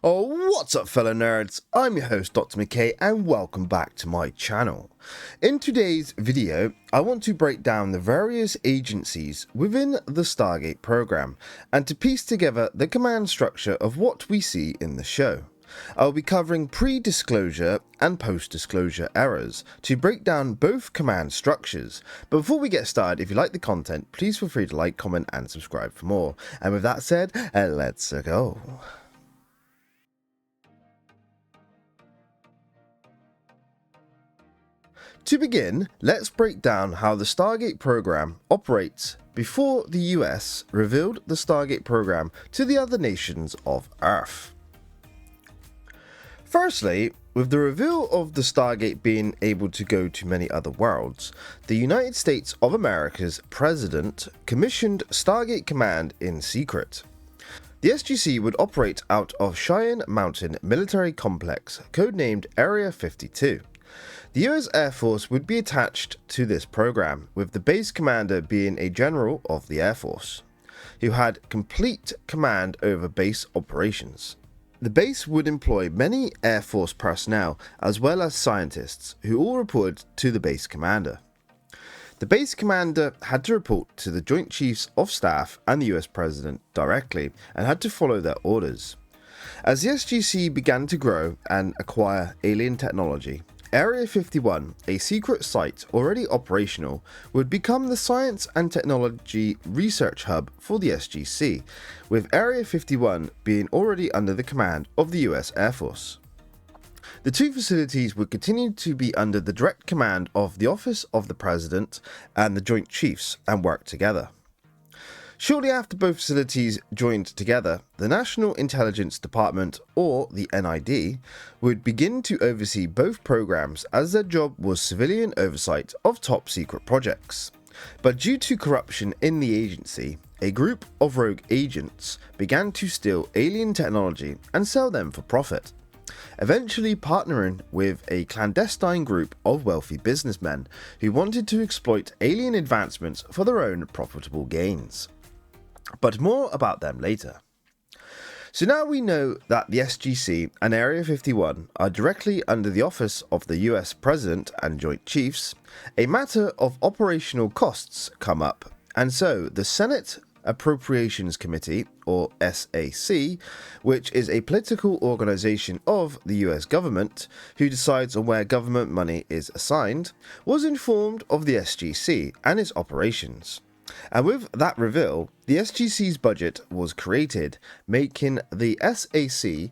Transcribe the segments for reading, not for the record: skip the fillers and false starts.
Oh, what's up fellow nerds? I'm your host Dr. McKay and welcome back to my channel. In today's video, I want to break down the various agencies within the Stargate program and to piece together the command structure of what we see in the show. I'll be covering pre-disclosure and post-disclosure errors to break down both command structures. But before we get started, if you like the content, please feel free to like, comment and subscribe for more. And with that said, let's go. To begin, let's break down how the Stargate program operates before the US revealed the Stargate program to the other nations of Earth. Firstly, with the reveal of the Stargate being able to go to many other worlds, the United States of America's President commissioned Stargate Command in secret. The SGC would operate out of Cheyenne Mountain Military Complex, codenamed Area 52. The US Air Force would be attached to this program, with the base commander being a general of the Air Force, who had complete command over base operations. The base would employ many Air Force personnel as well as scientists who all reported to the base commander. The base commander had to report to the Joint Chiefs of Staff and the US President directly and had to follow their orders. As the SGC began to grow and acquire alien technology, Area 51, a secret site already operational, would become the science and technology research hub for the SGC, with Area 51 being already under the command of the US Air Force. The two facilities would continue to be under the direct command of the Office of the President and the Joint Chiefs and work together. Shortly after both facilities joined together, the National Intelligence Department, or the NID, would begin to oversee both programs as their job was civilian oversight of top secret projects. But due to corruption in the agency, a group of rogue agents began to steal alien technology and sell them for profit, eventually partnering with a clandestine group of wealthy businessmen who wanted to exploit alien advancements for their own profitable gains. But more about them later. So now we know that the SGC and Area 51 are directly under the office of the US President and Joint Chiefs. A matter of operational costs come up, and so the Senate Appropriations Committee, or SAC, which is a political organization of the US government who decides on where government money is assigned, was informed of the SGC and its operations. And with that reveal, the SGC's budget was created, making the SAC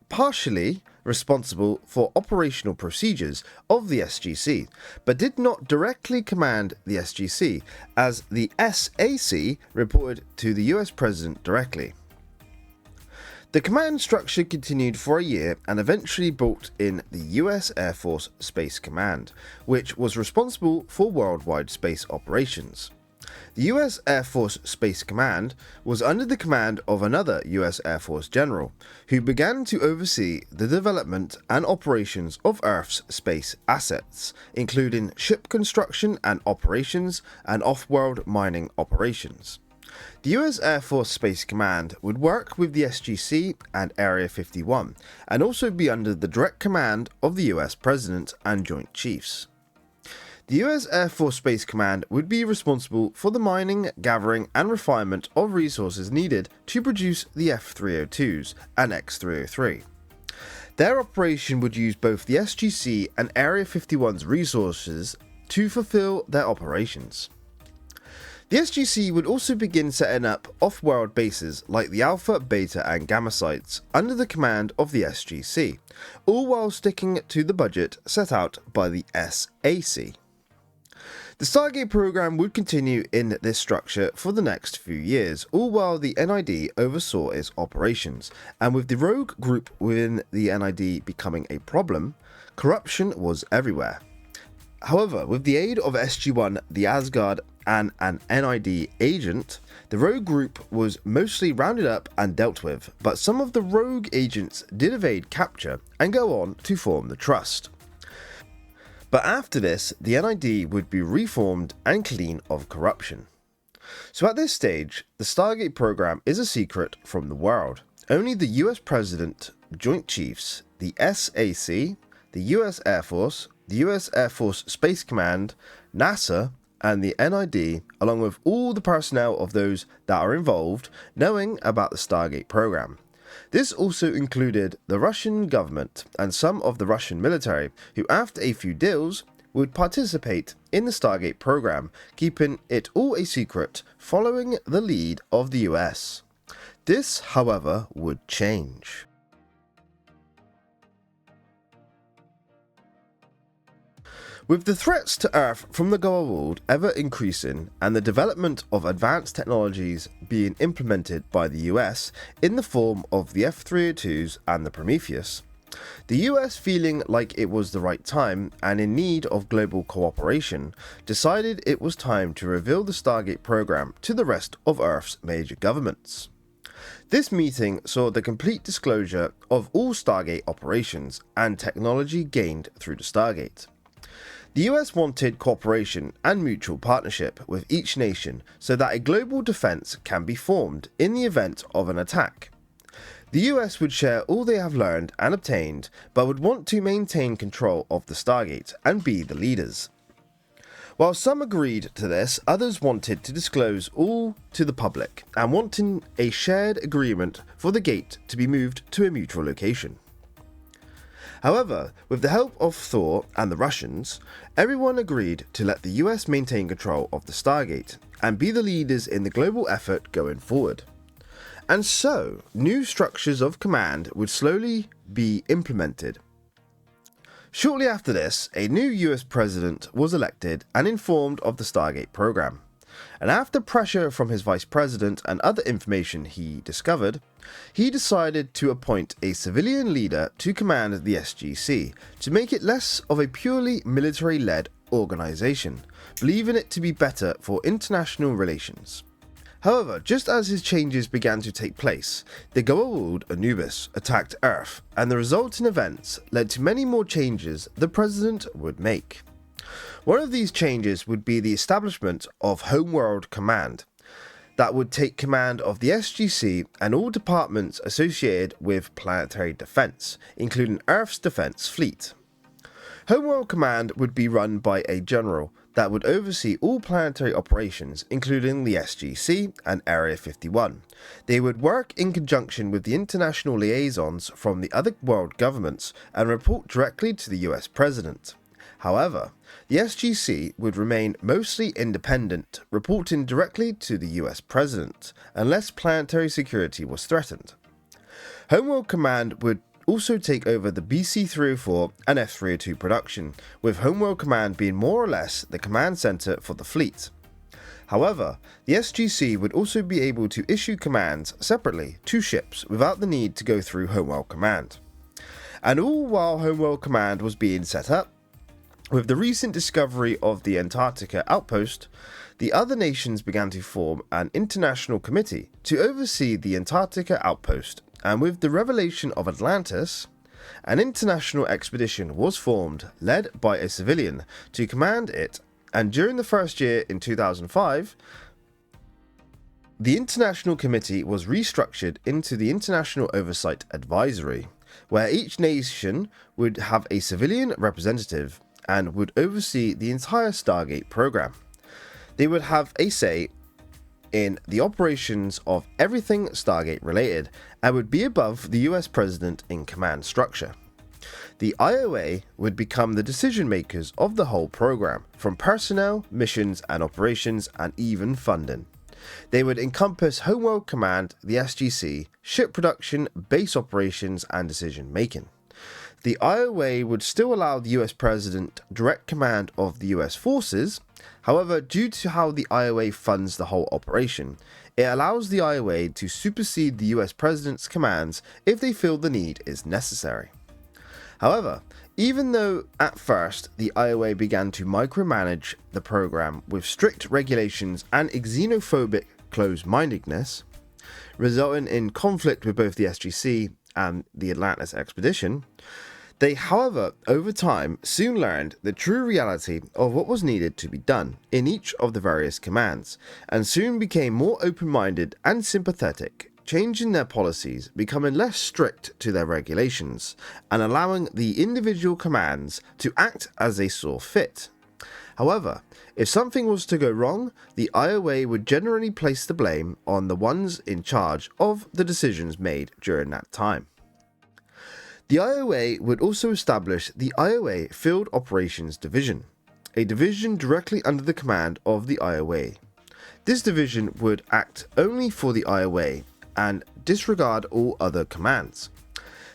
partially responsible for operational procedures of the SGC, but did not directly command the SGC, as the SAC reported to the US President directly. The command structure continued for a year and eventually brought in the US Air Force Space Command, which was responsible for worldwide space operations. The US Air Force Space Command was under the command of another US Air Force general, who began to oversee the development and operations of Earth's space assets, including ship construction and operations and off-world mining operations. The US Air Force Space Command would work with the SGC and Area 51, and also be under the direct command of the US President and Joint Chiefs. The US Air Force Space Command would be responsible for the mining, gathering and refinement of resources needed to produce the F-302s and X-303. Their operation would use both the SGC and Area 51's resources to fulfill their operations. The SGC would also begin setting up off-world bases like the Alpha, Beta and Gamma sites under the command of the SGC, all while sticking to the budget set out by the SAC. The Stargate program would continue in this structure for the next few years, all while the NID oversaw its operations, and with the rogue group within the NID becoming a problem, corruption was everywhere. However, with the aid of SG-1, the Asgard, and an NID agent, the rogue group was mostly rounded up and dealt with, but some of the rogue agents did evade capture and go on to form the Trust. But after this, the NID would be reformed and clean of corruption. So at this stage, the Stargate program is a secret from the world. Only the US President Joint Chiefs, the SAC, the US Air Force, the US Air Force Space Command, NASA, and the NID, along with all the personnel of those that are involved, knowing about the Stargate program. This also included the Russian government and some of the Russian military, who after a few deals would participate in the Stargate program, keeping it all a secret following the lead of the US. This, however, would change. With the threats to Earth from the world ever increasing and the development of advanced technologies being implemented by the US in the form of the F-302s and the Prometheus, the US, feeling like it was the right time and in need of global cooperation, decided it was time to reveal the Stargate program to the rest of Earth's major governments. This meeting saw the complete disclosure of all Stargate operations and technology gained through the Stargate. The US wanted cooperation and mutual partnership with each nation so that a global defense can be formed in the event of an attack. The US would share all they have learned and obtained, but would want to maintain control of the Stargate and be the leaders. While some agreed to this, others wanted to disclose all to the public and wanting a shared agreement for the gate to be moved to a mutual location. However, with the help of Thor and the Russians, everyone agreed to let the US maintain control of the Stargate and be the leaders in the global effort going forward. And so, new structures of command would slowly be implemented. Shortly after this, a new US president was elected and informed of the Stargate program. And after pressure from his vice president and other information he discovered, he decided to appoint a civilian leader to command the SGC to make it less of a purely military-led organization, believing it to be better for international relations. However, just as his changes began to take place, the Goa'uld Anubis attacked Earth, and the resulting events led to many more changes the president would make. One of these changes would be the establishment of Homeworld Command, that would take command of the SGC and all departments associated with planetary defense, including Earth's defense fleet. Homeworld Command would be run by a general that would oversee all planetary operations, including the SGC and Area 51. They would work in conjunction with the international liaisons from the other world governments and report directly to the US President. However, the SGC would remain mostly independent, reporting directly to the US President, unless planetary security was threatened. Homeworld Command would also take over the BC-304 and F-302 production, with Homeworld Command being more or less the command center for the fleet. However, the SGC would also be able to issue commands separately to ships without the need to go through Homeworld Command. And all while Homeworld Command was being set up, with the recent discovery of the Antarctica outpost, the other nations began to form an international committee to oversee the Antarctica outpost, and with the revelation of Atlantis, an international expedition was formed led by a civilian to command it, and during the first year in 2005, the International Committee was restructured into the International Oversight Advisory, where each nation would have a civilian representative and would oversee the entire Stargate program. They would have a say in the operations of everything Stargate related and would be above the US President in command structure. The IOA would become the decision makers of the whole program, from personnel, missions and operations, and even funding. They would encompass Homeworld Command, the SGC, ship production, base operations and decision making. The IOA would still allow the US President direct command of the US forces. However, due to how the IOA funds the whole operation, it allows the IOA to supersede the US President's commands if they feel the need is necessary. However, even though at first the IOA began to micromanage the program with strict regulations and xenophobic closed-mindedness, resulting in conflict with both the SGC and the Atlantis expedition, they, however, over time soon learned the true reality of what was needed to be done in each of the various commands, and soon became more open-minded and sympathetic changing their policies, becoming less strict to their regulations, and allowing the individual commands to act as they saw fit. However, if something was to go wrong, the IOA would generally place the blame on the ones in charge of the decisions made during that time. The IOA would also establish the IOA Field Operations Division, a division directly under the command of the IOA. This division would act only for the IOA and disregard all other commands.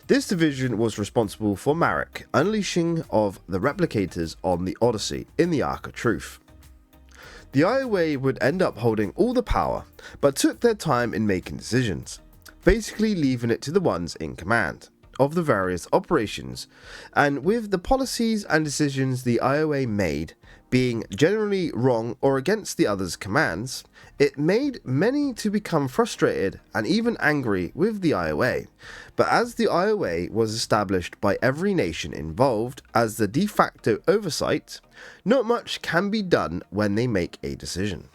This division was responsible for Marek unleashing of the replicators on the Odyssey in the Ark of Truth. The IOA would end up holding all the power, but took their time in making decisions, basically leaving it to the ones in command of the various operations, and with the policies and decisions the IOA made being generally wrong or against the others' commands, it made many to become frustrated and even angry with the IOA. But as the IOA was established by every nation involved as the de facto oversight, not much can be done when they make a decision.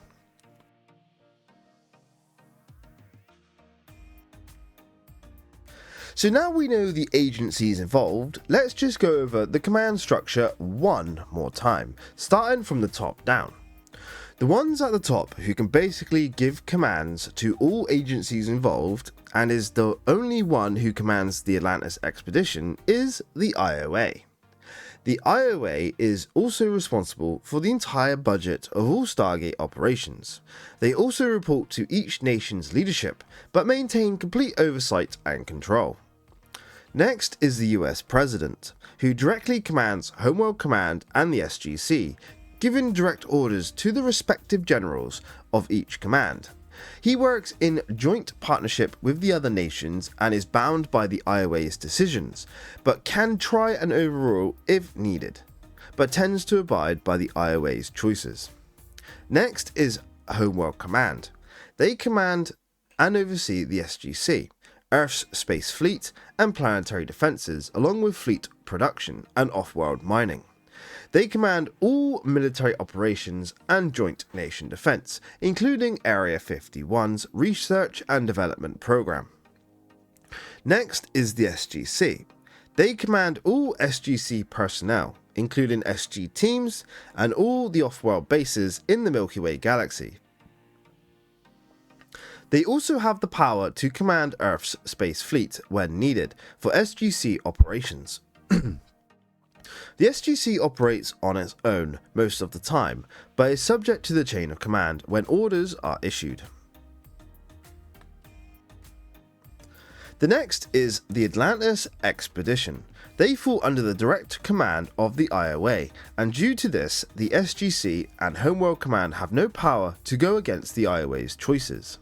So now we know the agencies involved, let's just go over the command structure one more time, starting from the top down. The ones at the top who can basically give commands to all agencies involved and is the only one who commands the Atlantis expedition is the IOA. The IOA is also responsible for the entire budget of all Stargate operations. They also report to each nation's leadership, but maintain complete oversight and control. Next is the US President, who directly commands Homeworld Command and the SGC, giving direct orders to the respective generals of each command. He works in joint partnership with the other nations and is bound by the IOA's decisions, but can try and overrule if needed, but tends to abide by the IOA's choices. Next is Homeworld Command. They command and oversee the SGC, Earth's space fleet and planetary defenses, along with fleet production and off-world mining. They command all military operations and joint nation defense, including Area 51's research and development program. Next is the SGC. They command all SGC personnel, including SG teams and all the off-world bases in the Milky Way galaxy. They also have the power to command Earth's space fleet when needed for SGC operations. The SGC operates on its own most of the time, but is subject to the chain of command when orders are issued. The next is the Atlantis Expedition. They fall under the direct command of the IOA, and due to this, the SGC and Homeworld Command have no power to go against the IOA's choices.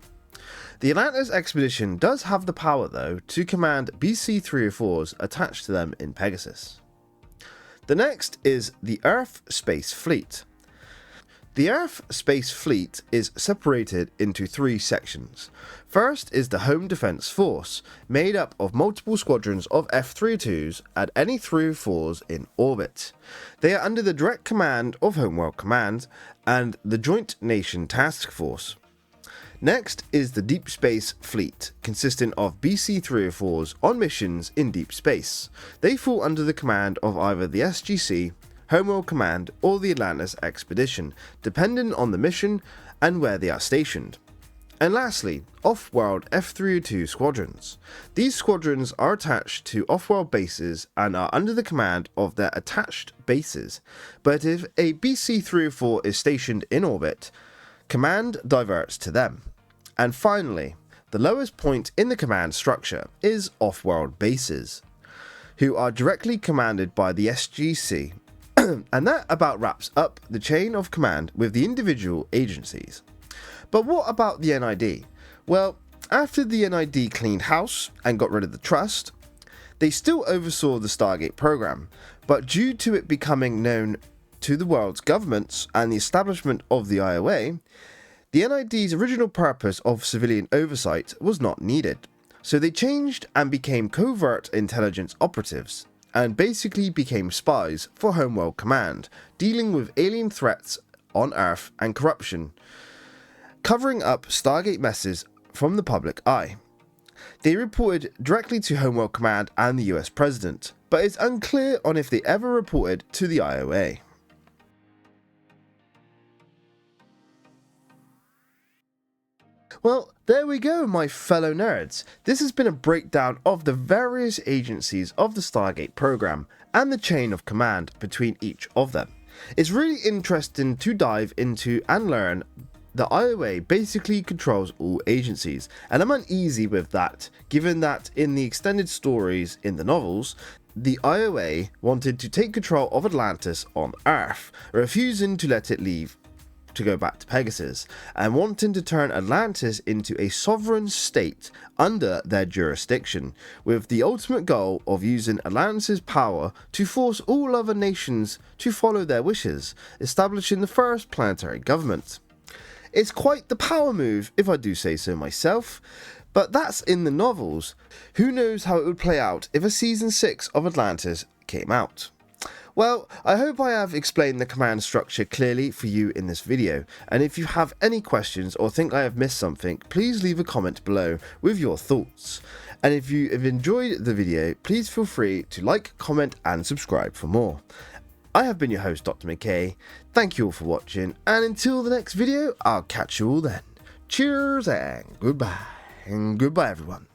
The Atlantis Expedition does have the power, though, to command BC-304s attached to them in Pegasus. The next is the Earth Space Fleet. The Earth Space Fleet is separated into three sections. First is the Home Defense Force, made up of multiple squadrons of F-302s and any 304s in orbit. They are under the direct command of Homeworld Command and the Joint Nation Task Force. Next is the Deep Space Fleet, consisting of BC-304s on missions in deep space. They fall under the command of either the SGC, Homeworld Command, or the Atlantis Expedition, depending on the mission and where they are stationed. And lastly, off-world F-302 squadrons. These squadrons are attached to off-world bases and are under the command of their attached bases, but if a BC-304 is stationed in orbit, command diverts to them. And finally, the lowest point in the command structure is off-world bases, who are directly commanded by the SGC. And that about wraps up the chain of command with the individual agencies. But what about the NID? Well, after the NID cleaned house and got rid of the Trust, they still oversaw the Stargate program, but due to it becoming known to the world's governments and the establishment of the IOA, the NID's original purpose of civilian oversight was not needed, so they changed and became covert intelligence operatives, and basically became spies for Homeworld Command, dealing with alien threats on Earth and corruption, covering up Stargate messes from the public eye. They reported directly to Homeworld Command and the US President, but it's unclear on if they ever reported to the IOA. Well, there we go, my fellow nerds. This has been a breakdown of the various agencies of the Stargate program and the chain of command between each of them. It's really interesting to dive into and learn. The IOA basically controls all agencies, and I'm uneasy with that, given that in the extended stories in the novels, the IOA wanted to take control of Atlantis on Earth, refusing to let it leave to go back to Pegasus, and wanting to turn Atlantis into a sovereign state under their jurisdiction, with the ultimate goal of using Atlantis' power to force all other nations to follow their wishes, establishing the first planetary government. It's quite the power move, if I do say so myself, but that's in the novels. Who knows how it would play out if a season 6 of Atlantis came out. Well, I hope I have explained the command structure clearly for you in this video, and if you have any questions or think I have missed something, please leave a comment below with your thoughts. And if you have enjoyed the video, please feel free to like, comment and subscribe for more. I have been your host, Dr. McKay. Thank you all for watching, and until the next video, I'll catch you all then. Cheers and goodbye everyone.